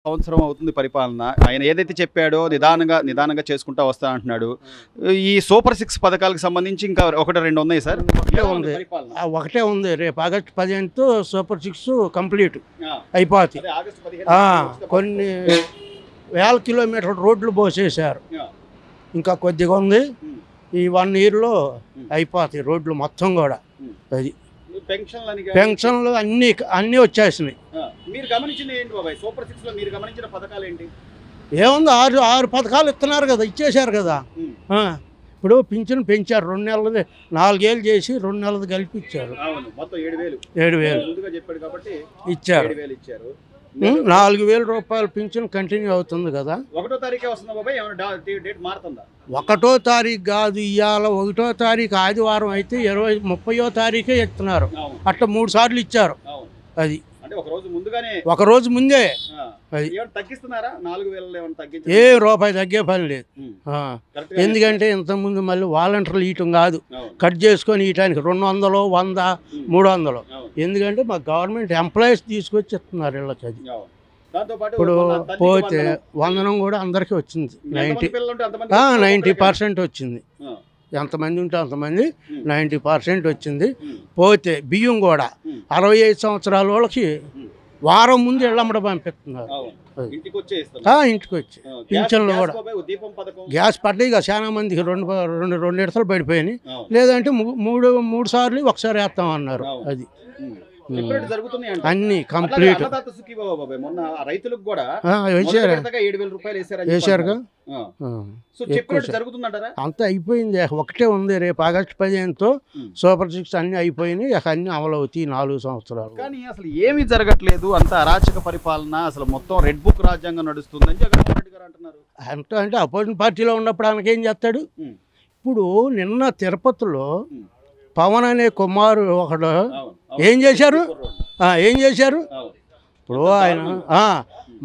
సంవత్సరం అవుతుంది పరిపాలన. ఆయన ఏదైతే చెప్పాడో నిదానంగా చేసుకుంటా వస్తా అంటున్నాడు. ఈ సూపర్ 6 పథకాలకు సంబంధించి ఇంకా 1-2 ఉన్నాయి సార్. ఒకటే ఉంది. ఒకటే ఉంది. రేపు ఆగస్టు 15తో సూపర్ 6 కంప్లీట్ అయిపోతుంది. కొన్ని వేల కిలోమీటర్ల రోడ్లు పోసేశారు. ఇంకా కొద్దిగా ఉంది. ఈ 1 ఇయర్లో అయిపోతాయి రోడ్లు మొత్తం కూడా. అది పెన్షన్లు అన్నీ వచ్చేసినాయి. మీరు గమనించింది ఏంటి బాబాయ్? సూపర్ 6 లో మీరు గమనించిన పథకాలు ఏంటి? ఏముంది, 6 పథకాలు ఇస్తున్నారు కదా, ఇచ్చేశారు కదా. ఇప్పుడు పింఛను పెంచారు 2 నెలలది, 4 ఏళ్ళు చేసి 2 నెలది కలిపి ఇచ్చారు. 7,000 ఇచ్చారు. 4,000 రూపాయలు పింఛన్ కంటిన్యూ అవుతుంది కదా. 1వ తారీఖే వస్తుందా బాబాయ్? డేట్ మారుతుందా? 1వ తారీఖు కాదు, ఇవాళ 1వ తారీఖు ఆదివారం అయితే 30వ తారీఖే ఇస్తున్నారు. అట్లా 3 సార్లు ఇచ్చారు. అది ఒక రోజు ముందే. ఏ రూపాయి తగ్గే పని లేదు. ఎందుకంటే ఇంతకుముందు మళ్ళీ వాలంటీర్లు ఇయటం కాదు, కట్ చేసుకొని ఇయటానికి 200, 100, 300. ఎందుకంటే మా గవర్నమెంట్ ఎంప్లాయీస్ తీసుకొచ్చి ఇస్తున్నారు ఇళ్ళకి. అది ఇప్పుడు పోతే వందనం కూడా అందరికీ వచ్చింది. 90% వచ్చింది. ఎంతమంది ఉంటే అంతమంది 90% వచ్చింది. పోతే బియ్యం కూడా 65 సంవత్సరాల వాళ్ళకి వారం ముందు ఇళ్ళమ్మడ పంపిస్తున్నారు. ఇంటికి వచ్చి పింఛన్లు కూడా గ్యాస్ పడ్డాయి కదా, చాలా మందికి 2 ఇడతలు పడిపోయినాయి. లేదంటే 3 సార్లు ఒకసారి వేస్తామన్నారు. అది అన్ని కంప్లీట్ వేసారుగా. అంతా అయిపోయింది. ఒకటే ఉంది. రేపు ఆగస్టు 15తో సూపర్ 6 అన్ని అయిపోయినాయి. అన్ని అమలు అవుతాయి 4 సంవత్సరాలు. కానీ అసలు ఏమీ జరగట్లేదు. అంత అరాచక పరిపాలన, అసలు మొత్తం రెడ్ బుక్ రాజ్యాంగం నడుస్తుందని జగన్మోహన్ రెడ్డి గారు అంటున్నారు. అంటే అపోజిషన్ పార్టీలో ఉన్నప్పుడు ఆయనకేం చేస్తాడు? ఇప్పుడు నిన్న తిరుపతిలో పవన్ అనే కుమారు ఒకడు ఏం చేశారు? ఇప్పుడు ఆయన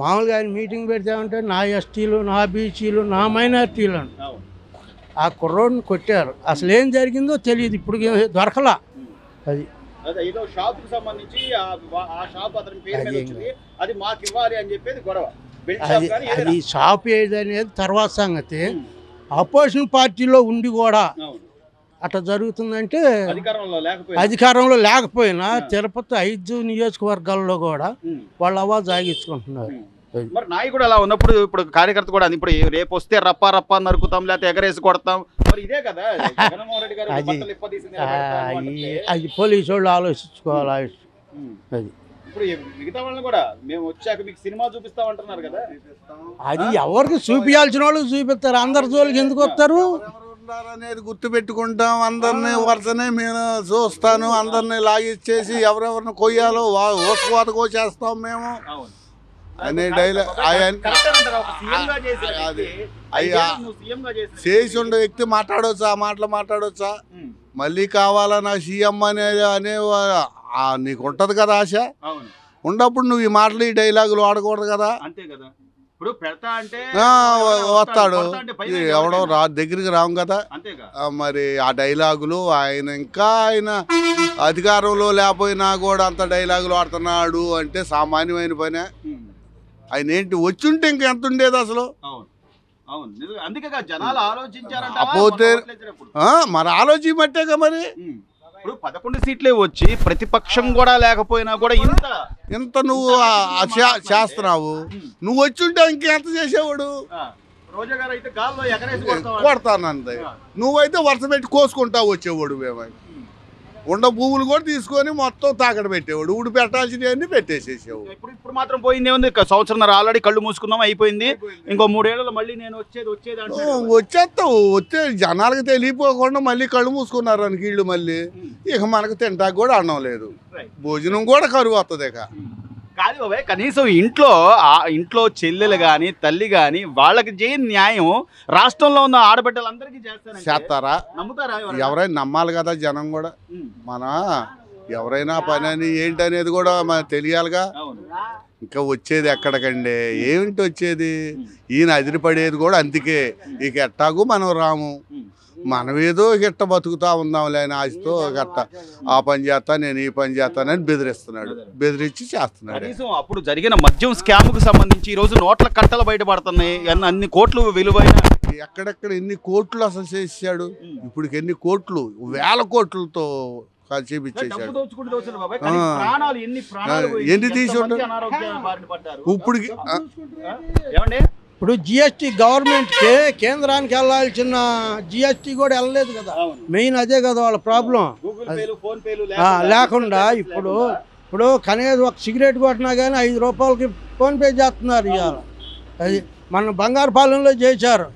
మామూలుగా ఆయన మీటింగ్ పెడతామంటే నా ఎస్టీలు, నా బీసీలు, నా మైనార్టీలు అని ఆ కుర్రోడ్ని కొట్టారు. అసలు ఏం జరిగిందో తెలియదు, ఇప్పుడు దొరకలా. అది అది షాప్ ఏది అనేది తర్వాత సంగతి. అపోజిషన్ పార్టీలో ఉండి కూడా అట్లా జరుగుతుందంటే అధికారంలో లేకపోయినా తిరుపతి 5 నియోజకవర్గాల్లో కూడా వాళ్ళు అవాజ్ ఆగించుకుంటున్నారు. మరి నాయకుడు అలా ఉన్నప్పుడు ఇప్పుడు కార్యకర్త కూడా ఇప్పుడు రేపు వస్తే రప్ప నరుకుతాం, లేకపోతే ఎగరేసి కొడతాం. మరి ఇదే కదా అది పోలీసు వాళ్ళు ఆలోచించుకోవాలి. అది ఇప్పుడు మిగతా వాళ్ళని కూడా మేము వచ్చాక మీకు సినిమా చూపిస్తామంటున్నారు కదా. అది ఎవరికి చూపించాల్సిన వాళ్ళు చూపిస్తారు. అందరి జోలికి ఎందుకు వస్తారు అనేది గుర్తు పెట్టుకుంటాం. అందరినీ వరుసనే మేము చూస్తాను. అందరినీ లాగిచ్చేసి ఎవరెవరిని కొయ్యాలో ఓసుకోత కోసేస్తాం మేము అనే డైలాగ్. చేసి ఉండే వ్యక్తి మాట్లాడవచ్చా? ఆ మాటలు మాట్లాడవచ్చా? మళ్ళీ కావాలా నాకు సీఎం అనే నీకు ఉంటది కదా ఆశ. ఉన్నప్పుడు నువ్వు ఈ మాటలు, ఈ డైలాగులు ఆడకూడదు కదా. వస్తాడు ఎవడో దగ్గరికి రాము కదా. మరి ఆ డైలాగులు ఆయన అధికారంలో లేకపోయినా కూడా అంత డైలాగులు ఆడుతున్నాడు అంటే సామాన్యమైన పనే. ఆయన ఏంటి వచ్చుంటే ఇంకెంత ఉండేది అసలు. పోతే మరి ఆలోచించబట్టేగా. మరి ఇప్పుడు 11 సీట్లే వచ్చి ప్రతిపక్షం కూడా లేకపోయినా కూడా ఇంత నువ్వు చేస్తున్నావు. నువ్వు వచ్చుంటే ఇంకెంత చేసేవాడు. కొడతానంతే. నువ్వైతే వరుస పెట్టి కోసుకుంటావు వచ్చేవాడు. మేమైనా ఉండ భూములు కూడా తీసుకొని మొత్తం తాకడ పెట్టేవాడు. ఊడి పెట్టాల్సినవన్నీ పెట్టేసేసేవాడు. ఇప్పుడు మాత్రం పోయింది ఏముంది? సంవత్సరం ఆల్రెడీ కళ్ళు మూసుకున్నాం, అయిపోయింది. ఇంకో 3 ఏళ్ళలో మళ్ళీ నేను వచ్చేస్తావు. వచ్చే జనాలకు తెలియపోకుండా మళ్ళీ కళ్ళు మూసుకున్నారు అని వీళ్ళు. మళ్ళీ ఇక మనకు తింటాక కూడా అన్నం లేదు, భోజనం కూడా కరువు వస్తుంది. ఇక కాదు బాబాయ్, కనీసం ఇంట్లో చెల్లెలు కానీ తల్లి కానీ వాళ్ళకి చేయని న్యాయం రాష్ట్రంలో ఉన్న ఆడబిడ్డలందరికీ చేస్తారా? నమ్ముతారా? ఎవరైనా నమ్మాలి కదా జనం కూడా. మన ఎవరైనా పని అని ఏంటనేది కూడా మనకు తెలియాలిగా. ఇంకా వచ్చేది ఎక్కడికండి? ఏమిటి వచ్చేది? ఈయన అదిరిపడేది కూడా అందుకే. ఇక ఎట్టాగు మనం రాము. మనమేదో గిట్ట బతుకుతా ఉందాంలే అని ఆశతో గట్ట ఆ పని చేస్తా నేను ఈ పని చేస్తానని బెదిరిస్తున్నాడు, బెదిరించి చేస్తున్నాడు. కనీసం అప్పుడు జరిగిన మద్యం స్కామ్కు సంబంధించి ఈ రోజు నోట్ల కట్టలు బయటపడుతున్నాయి, అన్ని కోట్లు విలువైన ఎక్కడెక్కడ ఎన్ని కోట్లు అసలు చేసాడు, ఇప్పుడు ఎన్ని కోట్లు, వేల కోట్లతో చేపించేసాడు. ఎన్ని తీసి ఇప్పుడు ఇప్పుడు జిఎస్టీ గవర్నమెంట్కి కేంద్రానికి వెళ్ళాల్సిన జిఎస్టీ కూడా వెళ్ళలేదు కదా, మెయిన్ అదే కదా వాళ్ళ ప్రాబ్లం. లేకుండా ఇప్పుడు కనీసం ఒక సిగరెట్ కొట్టినా కానీ 5 రూపాయలకి ఫోన్పే చేస్తున్నారు ఇవాళ. అది మన బంగారుపాలెంలో చేశారు.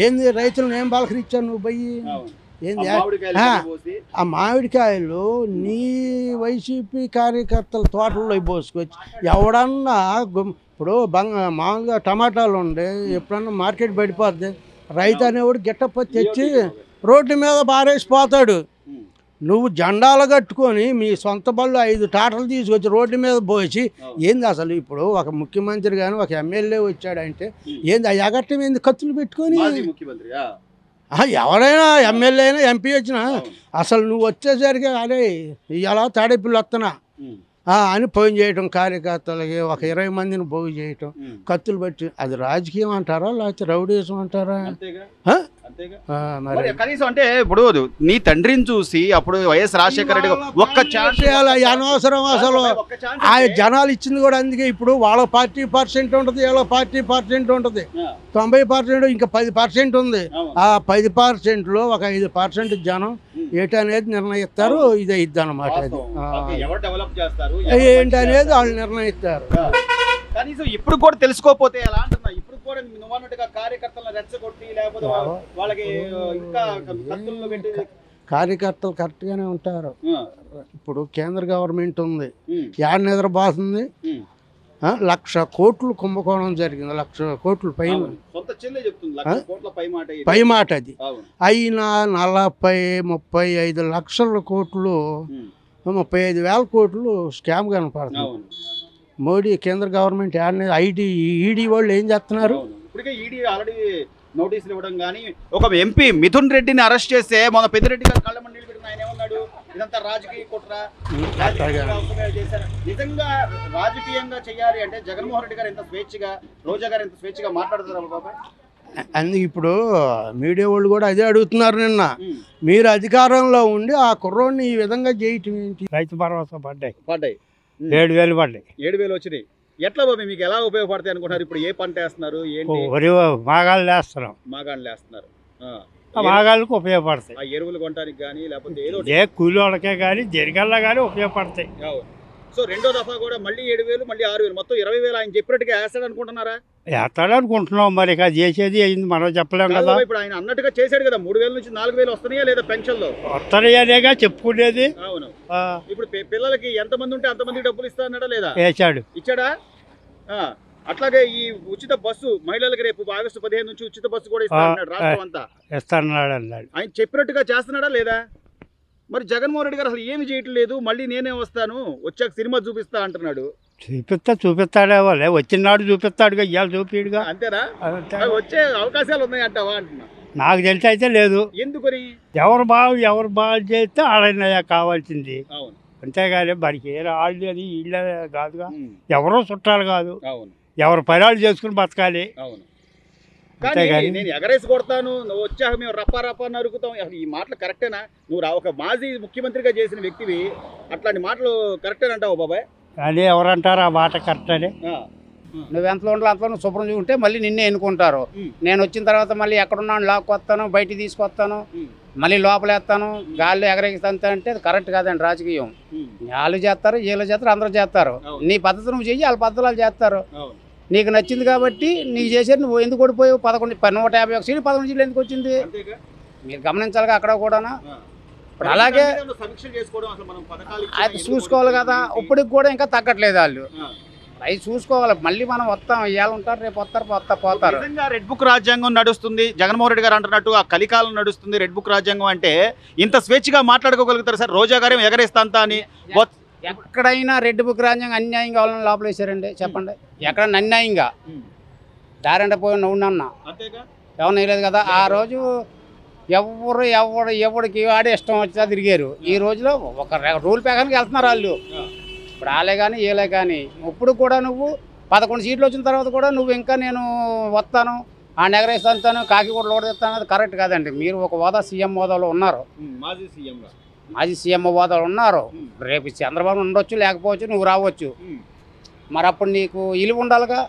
ఏంది రైతులను ఏం పలకరించారు నువ్వు పోయి? ఏంది ఆ మామిడికాయలు నీ వైసీపీ కార్యకర్తల తోటల్లో పోసుకొచ్చి ఎవడన్నా ఇప్పుడు మామూలుగా టమాటాలు ఉండే ఎప్పుడన్నా మార్కెట్ పడిపోద్ది, రైతు అనేవాడు గిట్టప్ప తెచ్చి రోడ్డు మీద పారేసిపోతాడు. నువ్వు జెండాలు కట్టుకొని మీ సొంత బళ్ళు 5 టాటలు తీసుకొచ్చి రోడ్డు మీద పోసి ఏంది అసలు? ఇప్పుడు ఒక ముఖ్యమంత్రి కానీ ఒక ఎమ్మెల్యే వచ్చాడంటే ఏంది ఆ ఎగట్టం ఏంది కత్తులు పెట్టుకొని? ఎవరైనా ఎమ్మెల్యే అయినా ఎంపీ వచ్చినా అసలు నువ్వు వచ్చేసరికి అరే ఇలా తాడేపిల్లు వస్తున్నా అని ఫోన్ చేయటం, కార్యకర్తలకి ఒక 20 మందిని పోగు చేయటం, కత్తులు పెట్టి, అది రాజకీయం అంటారా లేకపోతే రౌడీజం అంటారా? కనీసం అంటే ఇప్పుడు నీ తండ్రిని చూసి అప్పుడు వైఎస్ రాజశేఖర రెడ్డి ఒక్క ఛాన్స్ అనవసరం అసలు. ఆ జనాలు ఇచ్చింది కూడా అందుకే. ఇప్పుడు వాళ్ళ 40% ఉంటుంది, వీళ్ళ 40% ఉంటుంది, 90% ఇంకా 10% ఉంది. ఆ 10%లో ఒక 5% జనం ఏంటనేది నిర్ణయిస్తారు. ఇదే ఇద్ది అన్నమాట. అది ఏంటనేది వాళ్ళు నిర్ణయిస్తారు. కనీసం ఇప్పుడు కూడా తెలుసుకోకపోతే ఎలా అంటున్నా? ఇప్పుడు కూడా నువ్వు అన్నట్టుగా కార్యకర్తలను రెచ్చగొట్టి లేకపోతే వాళ్ళకి ఇంకా కత్తుల్లో పెట్టి కార్యకర్తలు కరెక్ట్గానే ఉంటారు. ఇప్పుడు కేంద్ర గవర్నమెంట్ ఉంది, యాడ్ నిద్రపోతుంది. 1,00,000 కోట్లు కుంభకోణం జరిగింది, 1,00,000 కోట్లు పైన పై మాట. అది అయినా 40-35 లక్షల కోట్లు, 35,000 కోట్లు స్కామ్ కనపడుతుంది. మోడీ కేంద్ర గవర్నమెంట్ ఈడీ వాళ్ళు ఏం చేస్తున్నారు? ఇప్పటికే ఈడీ ఆల్రెడీ నోటీసులు ఇవ్వడం కానీ, ఒక ఎంపీ మిథున్ రెడ్డిని అరెస్ట్ చేస్తే మన పెద్దిరెడ్డి గారు కళ్ళ మండలి పెట్టిన ఆయన ఏమన్నాడు? ఇదంతా రాజకీయ కుట్ర, చేశారు. నిజంగా రాజకీయంగా చేయాలి అంటే జగన్మోహన్ రెడ్డి గారు ఎంత స్వేచ్ఛగా, రోజా గారు ఎంత స్వేచ్ఛగా మాట్లాడుతున్నారు బాబాయ్? అందుకు ఇప్పుడు మీడియా వాళ్ళు కూడా అదే అడుగుతున్నారు. నిన్న మీరు అధికారంలో ఉండి ఆ కుర్రోడిని ఈ విధంగా చేయటం ఏంటి? రైతు భరోసా పడ్డాయి 7,000 పడ్డాయి. 7,000 వచ్చినాయి. ఎట్లా బాబు మీకు ఎలా ఉపయోగపడతాయి అనుకుంటున్నారు? ఇప్పుడు ఏ పంట వేస్తున్నారు? ఏంటి? మాగాళ్ళు వేస్తున్నాం. మాగాళ్ళు వేస్తున్నారు. మాగాళ్ళకి ఉపయోగపడతాయి. ఆ ఎరువులు కొనడానికి కానీ లేకపోతే ఏదో కూలి వాళ్ళకే కానీ జరిగల్లా కానీ ఉపయోగపడతాయి. సో రెండో దఫా కూడా మళ్ళీ 7,000 మళ్ళీ 6,000 మొత్తం 20,000 ఆయన చెప్పినట్టుగా వేస్తాడు అనుకుంటున్నారా? వేస్తాడు అనుకుంటున్నాం. మరి ఇక చేసేది అయింది మనం చెప్పలేం కదా. ఇప్పుడు ఆయన అన్నట్టుగా చేశాడు కదా, 3,000 నుంచి 4,000 వస్తున్నాయా లేదా పెన్షన్లో? వస్తున్నాయనేగా చెప్పుకునేది. అవును. ఇప్పుడు పిల్లలకి ఎంతమంది ఉంటే అంతమంది డబ్బులు ఇస్తా అన్నాడా లేదా? ఇచ్చాడా? అట్లాగే ఈ ఉచిత బస్సు మహిళలకు రేపు ఆగస్టు 15 నుంచి ఉచిత బస్సు కూడా ఇస్తా అన్నాడు రాష్ట్రం అంతా. ఆయన చెప్పినట్టుగా చేస్తున్నాడా లేదా? మరి జగన్మోహన్ రెడ్డి గారు అసలు ఏమి చేయట్లేదు, మళ్ళీ నేనే వస్తాను వచ్చాక సినిమా చూపిస్తా అంటున్నాడు. చూపిస్తాడే వాళ్ళే వచ్చినాడు చూపిస్తాడుగా, ఇవాళ చూపిడుగా. అంతేనా? వచ్చే అవకాశాలు ఉన్నాయి అంటావా అంటున్నా? నాకు తెలిసి అయితే లేదు. ఎందుకని? ఎవరు బాగా చేస్తే ఆడైనా కావాల్సింది. అంతేగాని మనకి ఏ ఆళ్ళు అని ఇళ్ళ కాదుగా, ఎవరో చుట్టాలు కాదు, ఎవరు పనాలు చేసుకుని బతకాలి. నేను ఎగరేసి కొడతాను, నువ్వు వచ్చాక మేము రప్ప నరుకుతాం, అసలు ఈ మాటలు కరెక్టేనా? నువ్వు ఒక మాజీ ముఖ్యమంత్రిగా చేసిన వ్యక్తివి, అట్లాంటి మాటలు కరెక్టేనంటావు బాబాయ్? అదే ఎవరంటారు ఆ మాట కరెక్ట్ అని? నువ్వు ఎంతలో ఉండాలి అంతలో నువ్వు శుభ్రం చూంటే మళ్ళీ నిన్నే ఎన్నుకుంటారు. నేను వచ్చిన తర్వాత మళ్ళీ ఎక్కడున్నాను లాక్కొస్తాను, బయటికి తీసుకొస్తాను, మళ్ళీ లోపలేస్తాను, గాల్లో ఎగరేస్తాను అంటే అది కరెక్ట్ కాదండి. రాజకీయం వాళ్ళు చేస్తారు, వీళ్ళు చేస్తారు, అందరూ చేస్తారు. నీ పద్ధతి నువ్వు చెయ్యి, వాళ్ళ పద్ధతులు వాళ్ళు చేస్తారు. నీకు నచ్చింది కాబట్టి నీకు చేసేది. నువ్వు ఎందుకు ఓడిపోయావు? 151 సీట్లు 11 సీట్లు ఎందుకు వచ్చింది? మీరు గమనించాలిగా అక్కడ కూడా. ఇప్పుడు అలాగే అది చూసుకోవాలి కదా. ఇప్పటికి కూడా ఇంకా తగ్గట్లేదు వాళ్ళు. అవి చూసుకోవాలి. మళ్ళీ మనం వస్తాం, ఇవాళ ఉంటారు, రేపు వస్తారు, పోతారు. రెడ్ బుక్ రాజ్యాంగం నడుస్తుంది, జగన్మోహన్ రెడ్డి గారు అంటున్నట్టు ఆ కలికాలం నడుస్తుంది. రెడ్ బుక్ రాజ్యాంగం అంటే ఇంత స్వేచ్ఛగా మాట్లాడుకోగలుగుతారు సార్? రోజా గారు ఎగరేస్తా అని ఎక్కడైనా రెడ్ బుక్ రాజ్యాంగం అన్యాయంగా వాళ్ళని లోపల వేసారండి? చెప్పండి. ఎక్కడ అన్యాయంగా దారంటే పోయి నువ్వు అన్నా ఎవరు వేయలేదు కదా. ఆ రోజు ఎవడికి ఆడే ఇష్టం వచ్చినా తిరిగారు. ఈ రోజులో ఒక రూల్ ప్రకారం వెళ్తున్నారు వాళ్ళు. ఇప్పుడు వాళ్ళే కానీ ఏలే కానీ ఇప్పుడు కూడా నువ్వు 11 సీట్లు వచ్చిన తర్వాత కూడా నువ్వు ఇంకా నేను వస్తాను ఆ ఎగరేస్తాను కాకి కూడా లోడెత్తాను అది కరెక్ట్ కాదండి. మీరు ఒక హోదా సీఎం హోదాలో ఉన్నారు, మాజీ సీఎం హోదాలో ఉన్నారు. రేపు చంద్రబాబు ఉండొచ్చు లేకపోవచ్చు, నువ్వు రావచ్చు. మరి అప్పుడు నీకు ఇలువ ఉండాలిగా.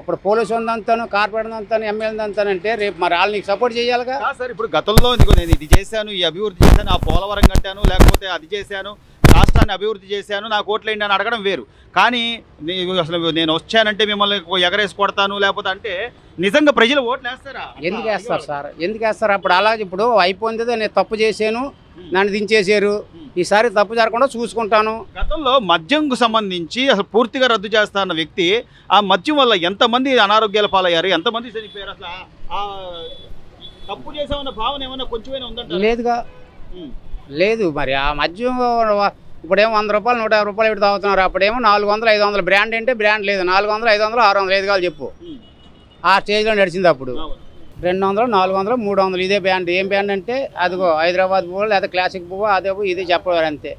అప్పుడు పోలీసు ఉందంతాను, కార్పొరేటర్ అంతాను, ఎమ్మెల్యే అంతానంటే రేపు మరి వాళ్ళు నీకు సపోర్ట్ చేయాలిగా. సార్ ఇప్పుడు గతంలో నేను ఇది చేశాను, ఈ అభివృద్ధి చేశాను, ఆ పోలవరం కట్టాను, లేకపోతే అది చేశాను, రాష్ట్రాన్ని అభివృద్ధి చేశాను, నాకు ఓట్లేండి అని అడగడం వేరు. కానీ అసలు నేను వచ్చానంటే మిమ్మల్ని ఎగరేసి కొడతాను లేకపోతే అంటే నిజంగా ప్రజలు ఓట్లు వేస్తారా? ఎందుకు వేస్తారు సార్? ఎందుకు వేస్తారు? అప్పుడు అలా ఇప్పుడు అయిపోయింది, నేను తప్పు చేశాను, నన్ను దించేశారు, ఈసారి తప్పు జరగకుండా చూసుకుంటాను. గతంలో మద్యంకు సంబంధించి అసలు పూర్తిగా రద్దు చేస్తా అన్న వ్యక్తి ఆ మద్యం వల్ల ఎంతమంది అనారోగ్యాల పాలయ్యారు, ఎంతమంది చనిపోయారు? అసలు ఆ తప్పు చేసామన్న భావన ఏమన్నా కొంచెమైనా ఉందంట? లేదుగా, లేదు. మరి ఆ మద్యం ఇప్పుడేమో 100 రూపాయలు 150 రూపాయలు ఇప్పుడు తాగుతున్నారు. అప్పుడేమో 400 500 బ్రాండ్ అంటే బ్రాండ్ లేదు, 400 500 600 ఏది కావాలి చెప్పు. ఆ స్టేజ్లో నడిచింది. అప్పుడు 200 400 300 ఇదే బ్రాండ్. ఏం బ్రాండ్ అంటే అదిగో హైదరాబాద్ పువ్వు లేదా క్లాసిక్ పువ్వు అదే పువ్వు ఇది చెప్పారు అంతే,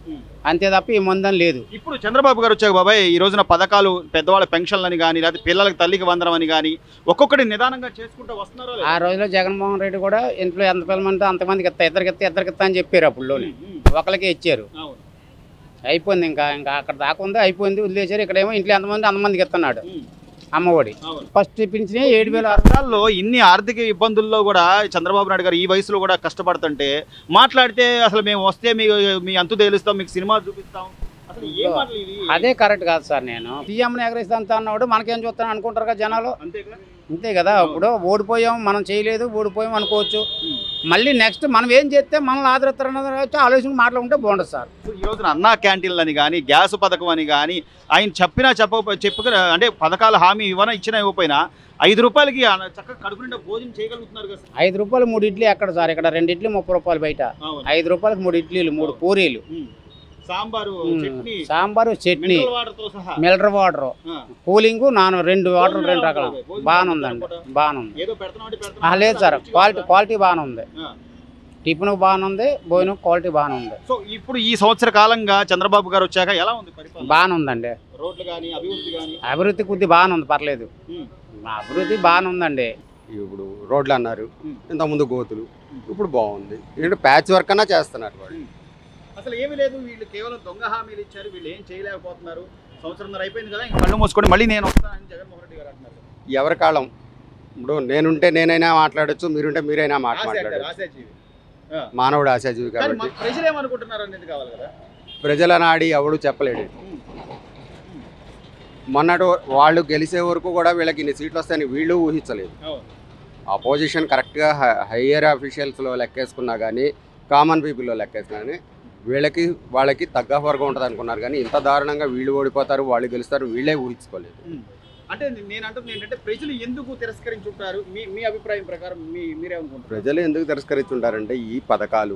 అంతే తప్ప ఈ మందని లేదు. ఇప్పుడు చంద్రబాబు గారు వచ్చాక బాబాయ్ ఈ రోజున పథకాలు పెద్దవాళ్ళ పెన్షన్లని కానీ లేకపోతే పిల్లలకి తల్లికి వందనం అని కానీ ఒక్కొక్కటి నిదానంగా చేసుకుంటూ వస్తున్నారు. ఆ రోజులో జగన్మోహన్ రెడ్డి కూడా ఇంట్లో ఎంత పిల్లమంటే అంతమందికి ఇస్తా, ఇద్దరికి అని చెప్పారు. అప్పుడు ఒకరికే ఇచ్చారు, అయిపోయింది. ఇంకా అక్కడ దాకా ఉంది, అయిపోయింది, వదిలేశారు. ఇక్కడేమో ఇంట్లో ఎంతమంది అంతమందికి ఇస్తున్నాడు అమ్మఒడి. First pension 7,000. ఇన్ని ఆర్థిక ఇబ్బందుల్లో కూడా చంద్రబాబు నాయుడు గారు ఈ వయసులో కూడా కష్టపడుతుంటే మాట్లాడితే అసలు మేము వస్తే మీ అంతు తేలుస్తాం, మీకు సినిమా చూపిస్తాం, అసలు ఏ మాటలు ఇవి? అదే కరెక్ట్ కాదు సార్. నేను సీఎంని ఎగరేస్తాను అన్నాడు, మనకేం చూస్తాను అనుకుంటారు కదా జనాలు. అంతే కదా. ఇప్పుడు ఓడిపోయాం, మనం చేయలేదు, ఓడిపోయాం అనుకోవచ్చు. మళ్ళీ నెక్స్ట్ మనం ఏం చేస్తే మనల్ని ఆదరిస్తారన్నది ఆలోచన మాట్లాడుకుంటే బాగుంటుంది సార్. ఈ రోజున అన్నా క్యాంటీన్లు అని కానీ గ్యాస్ పథకం అని కానీ ఆయన చెప్పుకుని అంటే పథకాల హామీ ఇచ్చినా ఇవ్వకపోయినా 5 రూపాయలకి చక్కగా కడుపు నిండా భోజనం చేయగలుగుతున్నారు కదా. 5 రూపాయలు 3 ఇడ్లీ ఎక్కడ సార్? ఇక్కడ 2 ఇడ్లీ 30 రూపాయలు బయట. 5 రూపాయలకి 3 ఇడ్లీలు 3 పూరీలు, sambar chutney, mineral water, cooling, 2 water 2 రకాలు. బాగానే ఉందండి, బాగానే ఉంది. లేదు సార్, క్వాలిటీ బాగానే ఉంది. టిఫిన్ బాగానే ఉంది, భోజనం క్వాలిటీ బాగానే ఉంది. సో ఇప్పుడు ఈ సంవత్సర కాలంగా చంద్రబాబు గారు వచ్చాక ఎలా ఉంది పరిపాలన? బాగానే ఉందండి. రోడ్లు కానీ అభివృద్ధి కొద్ది బాగానే ఉంది, పర్లేదు. అభివృద్ధి బాగానే ఉందండి. ఇప్పుడు రోడ్లు అన్నారు, ఇంతకుముందు గోతులు, ఇప్పుడు బాగుంది. ఏంటంటే ప్యాచ్ వర్క్ అన్నా చేస్తున్నారు వాళ్ళు. అసలు ఏమీ లేదు, వీళ్ళు కేవలం దొంగ హామీలు ఇచ్చారు, వీళ్ళు ఏం చేయలేకపోతున్నారు. సంవత్సరంన్నర అయిపోయింది కదా, ఇంకా కళ్ళు మూసుకొని మళ్ళీ నేను వస్తానని జగన్మోహన్ రెడ్డి గారు అంటున్నారు. ఎవరి కాలం. ఇప్పుడు నేనుంటే నేనైనా మాట్లాడచ్చు, మీరుంటే మీరైనా మాట్లాడచ్చు. మానవుడు ఆశాజీవి కాబట్టి ప్రజలు ఏమనుకుంటున్నారు అనేది కావాలి కదా. ప్రజల నాడి ఎవడు చెప్పలేడు. మొన్నటి వాళ్ళు గెలిచే వరకు కూడా వీళ్ళకి ఇన్ని సీట్లు వస్తాయని వీళ్ళు ఊహించలేదు. అపోజిషన్ కరెక్ట్గా హయ్యర్ అఫీషియల్స్లో లెక్కేసుకున్నా కానీ, కామన్ పీపుల్లో లెక్కేసుకున్నా కానీ వాళ్ళకి తగ్గ వర్గం ఉంటుంది అనుకున్నారు. కానీ ఇంత దారుణంగా వీళ్ళు ఓడిపోతారు, వాళ్ళు గెలుస్తారు, వీళ్ళే ఊహించుకోలేదు. అంటే నేను అంటుంది ఏంటంటే ప్రజలు ఎందుకు తిరస్కరించుంటారు? మీ అభిప్రాయం ప్రకారం మీరేమనుకుంటారు? ప్రజలు ఎందుకు తిరస్కరించుంటారంటే ఈ పథకాలు,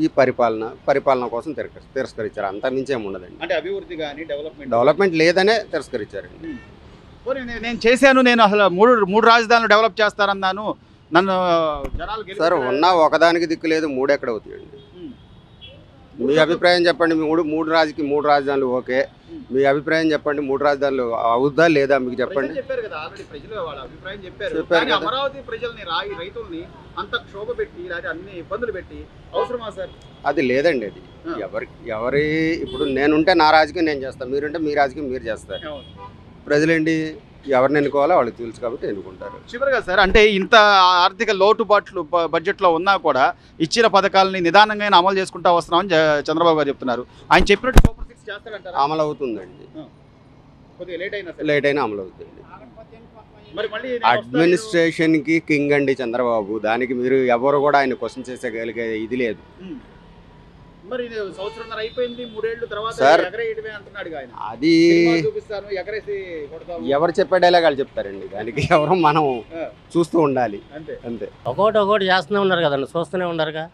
ఈ పరిపాలన కోసం తిరస్కరించారు. అంత మించి ఏమి ఉండదండి. అంటే అభివృద్ధి కానీ డెవలప్మెంట్ లేదనే తిరస్కరించారండి. నేను చేశాను, నేను అసలు మూడు రాజధానులు డెవలప్ చేస్తానన్నాను, నన్ను జనాలు సార్ ఉన్నా ఒకదానికి దిక్కు లేదు, 3 ఎక్కడ అవుతాయండి? మీ అభిప్రాయం చెప్పండి. మూడు రాజధానులు ఓకే, మీ అభిప్రాయం చెప్పండి. 3 రాజధానులు అవుద్దా లేదా మీకు చెప్పండి. చెప్పారు కదా ఆల్రెడీ, ప్రజలు వాళ్ళ అభిప్రాయం చెప్పారు. అమరావతి ప్రజల్ని రైతుల్ని అంత క్షోభ పెట్టి అన్ని ఇబ్బందులు పెట్టి అవసరమా సార్? అది లేదండి. అది ఎవరి ఇప్పుడు నేనుంటే నా రాజకీయం నేను చేస్తాను, మీరుంటే మీ రాజకీయం మీరు చేస్తారు. ప్రజలేంటి ఎవరిని ఎన్నుకోవాలో వాళ్ళకి తెలుసు కాబట్టి ఎన్నుకుంటారు. చివరిగా సార్, అంటే ఇంత ఆర్థిక లోటుబాట్లు బడ్జెట్లో ఉన్నా కూడా ఇచ్చిన పథకాలని నిదానంగా అమలు చేసుకుంటా వస్తున్నామని చంద్రబాబు గారు చెప్తున్నారు. ఆయన చెప్పినట్టు సూపర్ 6 చేస్తారంటారా? అమలు అవుతుందండి, లేట్ అయినా అమలు అవుతుంది. అడ్మినిస్ట్రేషన్కి కింగ్ అండి చంద్రబాబు. దానికి మీరు ఎవరు కూడా ఆయన క్వశ్చన్ చేసేగలిగే ఇది లేదు. మరి సంవత్సరంన్నర అయిపోయింది, 3 ఏళ్ల తర్వాత ఎగరేయడమే అంటున్నాడు ఆయన. అది ఎవరు చెప్పే డైలాగ్ వాళ్ళు చెప్తారండి. దానికి ఎవరు మనం చూస్తూ ఉండాలి అంతే. ఒకటి చేస్తూనే ఉన్నారు కదండి, చూస్తూనే ఉన్నారుగా.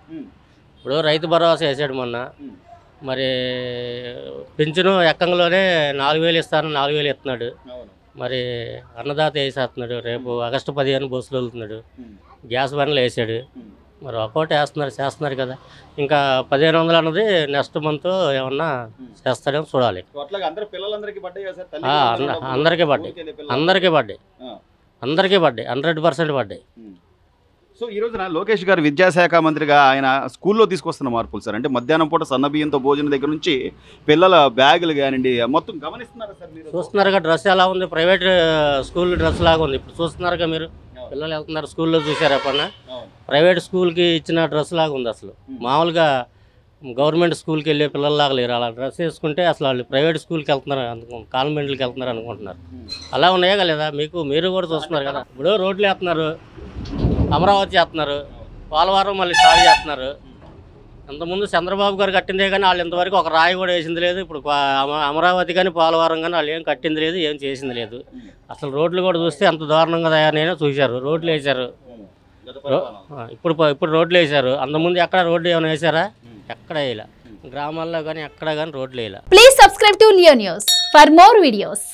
ఇప్పుడు రైతు భరోసా వేసాడు మొన్న, మరి పింఛను ఎక్కంలోనే 4,000 ఇస్తాను 4,000 ఇస్తున్నాడు. మరి అన్నదాత వేసేస్తున్నాడు, రేపు ఆగస్టు 15 బస్సులు వెళ్తున్నాడు, గ్యాస్ బండ్లు వేసాడు. మరి ఒక్కోటి చేస్తున్నారు కదా. ఇంకా 1500 అన్నది నెక్స్ట్ మంత్ ఏమన్నా చేస్తాడేమో చూడాలి. అందరికీ పడ్డాయి 100% పడ్డాయి. సో ఈ రోజున లోకేష్ గారు విద్యాశాఖ మంత్రిగా ఆయన స్కూల్లో తీసుకొస్తున్న మార్పులు సార్, అంటే మధ్యాహ్నం పూట సన్నబియ్యంతో భోజనం దగ్గర నుంచి పిల్లల బ్యాగులు కానివ్వండి మొత్తం గమనిస్తున్నారా సార్? మీరు చూస్తున్నారుగా డ్రెస్ ఎలా ఉంది, ప్రైవేట్ స్కూల్ డ్రెస్ లాగా ఉంది. ఇప్పుడు చూస్తున్నారుగా మీరు, పిల్లలు వెళ్తున్నారు స్కూల్లో, చూసారు ఎప్పుడన్నా? ప్రైవేట్ స్కూల్కి ఇచ్చిన డ్రెస్ లాగా ఉంది. అసలు మామూలుగా గవర్నమెంట్ స్కూల్కి వెళ్ళే పిల్లల్లాగా లేరు. అలా డ్రెస్ వేసుకుంటే అసలు వాళ్ళు ప్రైవేట్ స్కూల్కి వెళ్తున్నారు, కాన్వెంట్లకి వెళ్తున్నారు అనుకుంటున్నారు. అలా ఉన్నాయా కదా మీకు, మీరు కూడా చూస్తున్నారు కదా. ఇప్పుడు రోడ్లు వేస్తున్నారు, అమరావతి చేస్తున్నారు, పోలవరం మళ్ళీ స్టార్ట్ చేస్తున్నారు. అంతకుముందు చంద్రబాబు గారు కట్టిందే కానీ వాళ్ళు ఇంతవరకు ఒక రాయి కూడా వేసింది లేదు. ఇప్పుడు అమరావతి కానీ పోలవరం కానీ వాళ్ళు ఏం కట్టింది లేదు, ఏం చేసింది లేదు. అసలు రోడ్లు కూడా చూస్తే అంత దారుణంగా తయారైనా చూశారు. రోడ్లు వేశారు, ఇప్పుడు రోడ్లు వేశారు. అంతకుముందు ఎక్కడ రోడ్లు ఏమైనా వేసారా? ఎక్కడ వేయాల, గ్రామాల్లో కానీ ఎక్కడ కానీ రోడ్లు వేయాల. Please subscribe to Leo news for more videos.